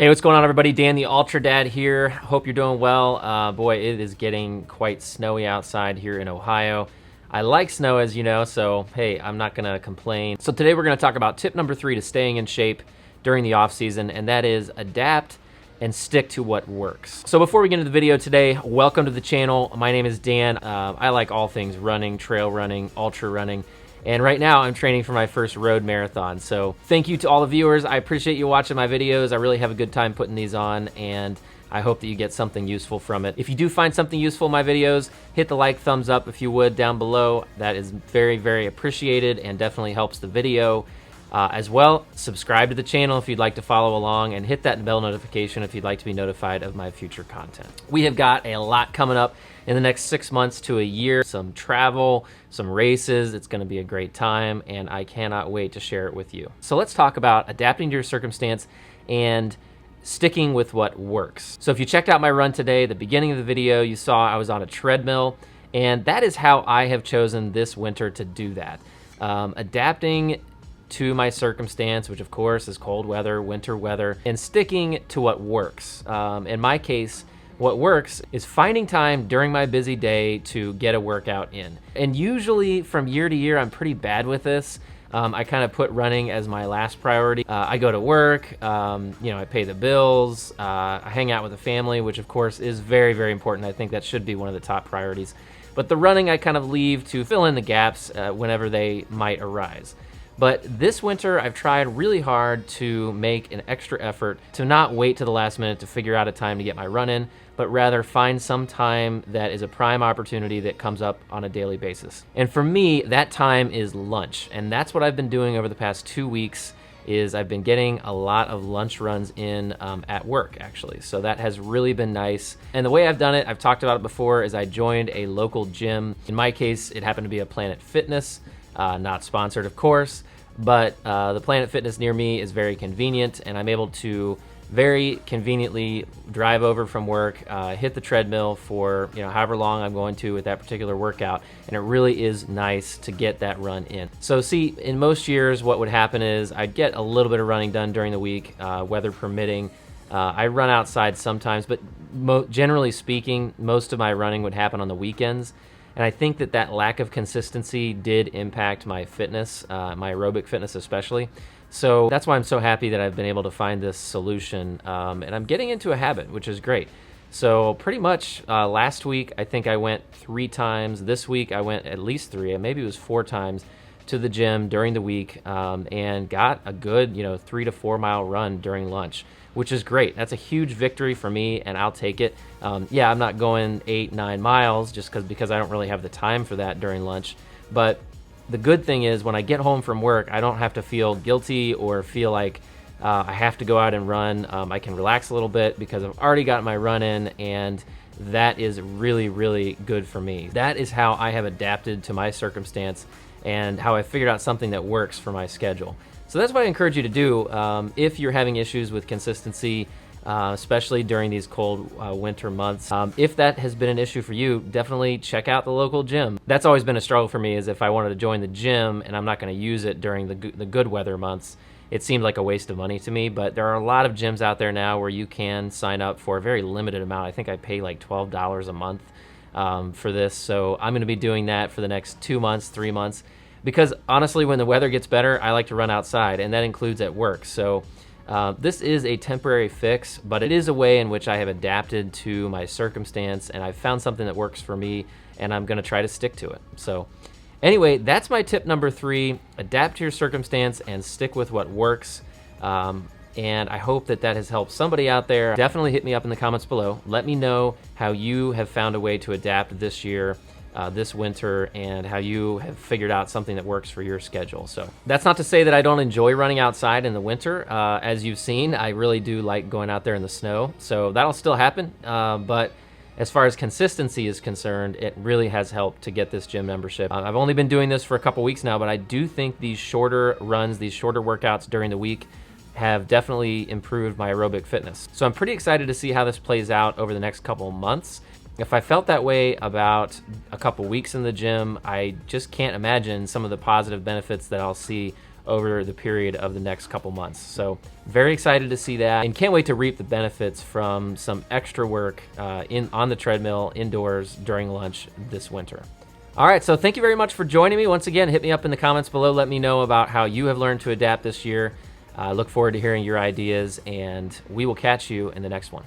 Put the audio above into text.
Hey, what's going on, everybody? Dan the Ultra Dad here. Hope you're doing well. Boy, it is getting quite snowy outside here in Ohio. I like snow, as you know, so hey, I'm not gonna complain. So today we're gonna talk about tip number 3 to staying in shape during the off season, and that is adapt and stick to what works. So before we get into the video today, welcome to the channel. My name is Dan. I like all things running, trail running, ultra running. And right now I'm training for my first road marathon. So thank you to all the viewers. I appreciate you watching my videos. I really have a good time putting these on, and I hope that you get something useful from it. If you do find something useful in my videos, hit the like, thumbs up if you would down below. That is very, very appreciated and definitely helps the video. As well, subscribe to the channel if you'd like to follow along, and hit that bell notification if you'd like to be notified of my future content. We have got a lot coming up in the next 6 months to a year, some travel, some races. It's going to be a great time, and I cannot wait to share it with you. So let's talk about adapting to your circumstance and sticking with what works. So if you checked out my run today, the beginning of the video, you saw I was on a treadmill, and that is how I have chosen this winter to do that. Adapting to my circumstance, which of course is cold weather, winter weather, and sticking to what works. In my case, what works is finding time during my busy day to get a workout in. And usually from year to year, I'm pretty bad with this. I kind of put running as my last priority. I go to work, I pay the bills, I hang out with the family, which of course is very, very important. I think that should be one of the top priorities. But the running I kind of leave to fill in the gaps whenever they might arise. But this winter, I've tried really hard to make an extra effort to not wait to the last minute to figure out a time to get my run in, but rather find some time that is a prime opportunity that comes up on a daily basis. And for me, that time is lunch. And that's what I've been doing over the past 2 weeks. Is I've been getting a lot of lunch runs in at work, actually. So that has really been nice. And the way I've done it, I've talked about it before, is I joined a local gym. In my case, it happened to be a Planet Fitness, not sponsored, of course, but the Planet Fitness near me is very convenient, and I'm able to very conveniently drive over from work, hit the treadmill for however long I'm going to with that particular workout, and it really is nice to get that run in. So see, in most years what would happen is I'd get a little bit of running done during the week, weather permitting. I run outside sometimes, but generally speaking, most of my running would happen on the weekends. And I think that lack of consistency did impact my fitness, my aerobic fitness especially. So that's why I'm so happy that I've been able to find this solution. And I'm getting into a habit, which is great. So pretty much last week, I think I went 3 times. This week, I went at least 3, maybe it was 4 times to the gym during the week, and got a good 3 to 4 mile run during lunch, which is great. That's a huge victory for me, and I'll take it. Yeah, I'm not going 8-9 miles just because I don't really have the time for that during lunch. But the good thing is when I get home from work, I don't have to feel guilty or feel like I have to go out and run. I can relax a little bit because I've already got my run in, and that is really, really good for me. That is how I have adapted to my circumstance and how I figured out something that works for my schedule. So that's what I encourage you to do if you're having issues with consistency, especially during these cold winter months. If that has been an issue for you, definitely check out the local gym. That's always been a struggle for me, is if I wanted to join the gym and I'm not going to use it during the good weather months, it seemed like a waste of money to me. But there are a lot of gyms out there now where you can sign up for a very limited amount. I think I pay like $12 a month for this. So I'm going to be doing that for the next 2 months, 3 months. Because honestly, when the weather gets better, I like to run outside, and that includes at work. So this is a temporary fix, but it is a way in which I have adapted to my circumstance, and I've found something that works for me, and I'm gonna try to stick to it. So anyway, that's my tip number 3, adapt to your circumstance and stick with what works. And I hope that has helped somebody out there. Definitely hit me up in the comments below. Let me know how you have found a way to adapt this year, this winter, and how you have figured out something that works for your schedule. So that's not to say that I don't enjoy running outside in the winter. As you've seen, I really do like going out there in the snow. So that'll still happen. But as far as consistency is concerned, it really has helped to get this gym membership. I've only been doing this for a couple weeks now, but I do think these shorter runs, these shorter workouts during the week have definitely improved my aerobic fitness. So I'm pretty excited to see how this plays out over the next couple of months. If I felt that way about a couple weeks in the gym, I just can't imagine some of the positive benefits that I'll see over the period of the next couple months. So very excited to see that, and can't wait to reap the benefits from some extra work on the treadmill indoors during lunch this winter. All right, so thank you very much for joining me. Once again, hit me up in the comments below. Let me know about how you have learned to adapt this year. I look forward to hearing your ideas, and we will catch you in the next one.